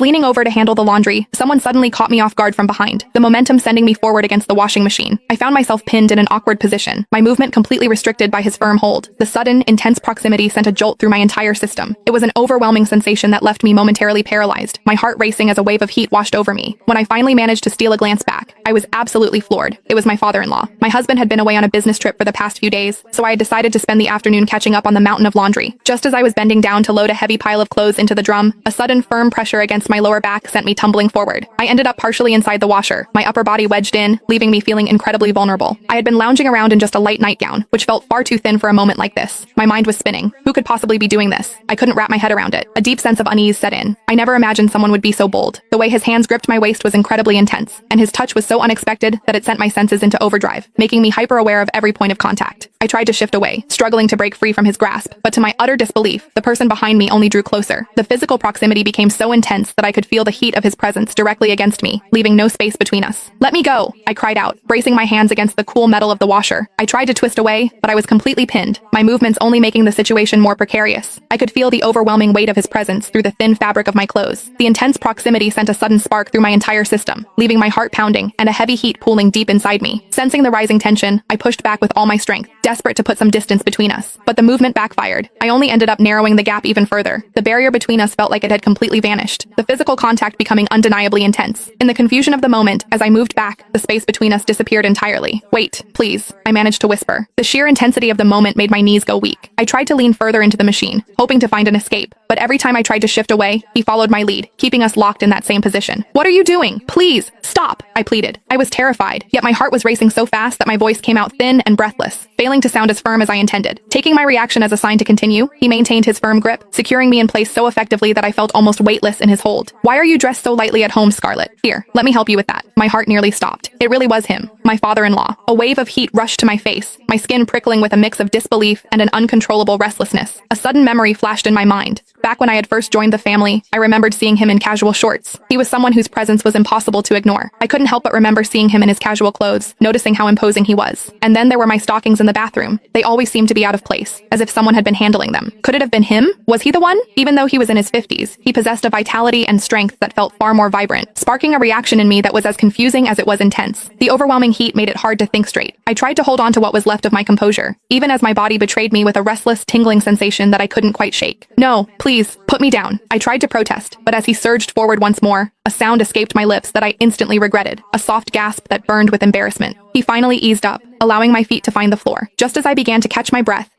was leaning over to handle the laundry, someone suddenly caught me off guard from behind, the momentum sending me forward against the washing machine. I found myself pinned in an awkward position, my movement completely restricted by his firm hold. The sudden, intense proximity sent a jolt through my entire system. It was an overwhelming sensation that left me momentarily paralyzed, my heart racing as a wave of heat washed over me. When I finally managed to steal a glance back, I was absolutely floored. It was my father-in-law. My husband had been away on a business trip for the past few days, so I had decided to spend the afternoon catching up on the mountain of laundry. Just as I was bending down to load a heavy pile of clothes into the drum, a sudden firm pressure against my lower back sent me tumbling forward. I ended up partially inside the washer, my upper body wedged in, leaving me feeling incredibly vulnerable. I had been lounging around in just a light nightgown, which felt far too thin for a moment like this. My mind was spinning. Who could possibly be doing this? I couldn't wrap my head around it. A deep sense of unease set in. I never imagined someone would be so bold. The way his hands gripped my waist was incredibly intense, and his touch was so unexpected that it sent my senses into overdrive, making me hyper-aware of every point of contact. I tried to shift away, struggling to break free from his grasp, but to my utter disbelief, the person behind me only drew closer. The physical proximity became so intense that I could feel the heat of his presence directly against me, leaving no space between us. "Let me go!" I cried out, bracing my hands against the cool metal of the washer. I tried to twist away, but I was completely pinned, my movements only making the situation more precarious. I could feel the overwhelming weight of his presence through the thin fabric of my clothes. The intense proximity sent a sudden spark through my entire system, leaving my heart pounding and a heavy heat pooling deep inside me. Sensing the rising tension, I pushed back with all my strength, desperate to put some distance between us. But the movement backfired. I only ended up narrowing the gap even further. The barrier between us felt like it had completely vanished, the physical contact becoming undeniably intense. In the confusion of the moment, as I moved back, the space between us disappeared entirely. "Wait, please," I managed to whisper. The sheer intensity of the moment made my knees go weak. I tried to lean further into the machine, hoping to find an escape, but every time I tried to shift away, he followed my lead, keeping us locked in that same position. "What are you doing? Please, stop!" I pleaded. I was terrified, yet my heart was racing so fast that my voice came out thin and breathless, failing to sound as firm as I intended. Taking my reaction as a sign to continue, he maintained his firm grip, securing me in place so effectively that I felt almost weightless in his hold. "Why are you dressed so lightly at home, Scarlett? Here, let me help you with that." My heart nearly stopped. It really was him, my father-in-law. A wave of heat rushed to my face, my skin prickling with a mix of disbelief and an uncontrollable restlessness. A sudden memory flashed in my mind. Back when I had first joined the family, I remembered seeing him in casual shorts. He was someone whose presence was impossible to ignore. I couldn't help but remember seeing him in his casual clothes, noticing how imposing he was. And then there were my stockings in the bathroom. They always seemed to be out of place, as if someone had been handling them. Could it have been him? Was he the one? Even though he was in his 50s, he possessed a vitality and strength that felt far more vibrant, sparking a reaction in me that was as confusing as it was intense. The overwhelming heat made it hard to think straight. I tried to hold on to what was left of my composure, even as my body betrayed me with a restless, tingling sensation that I couldn't quite shake. "No, please, put me down." I tried to protest, but as he surged forward once more, a sound escaped my lips that I instantly regretted, a soft gasp that burned with embarrassment. He finally eased up, allowing my feet to find the floor. Just as I began to catch my breath,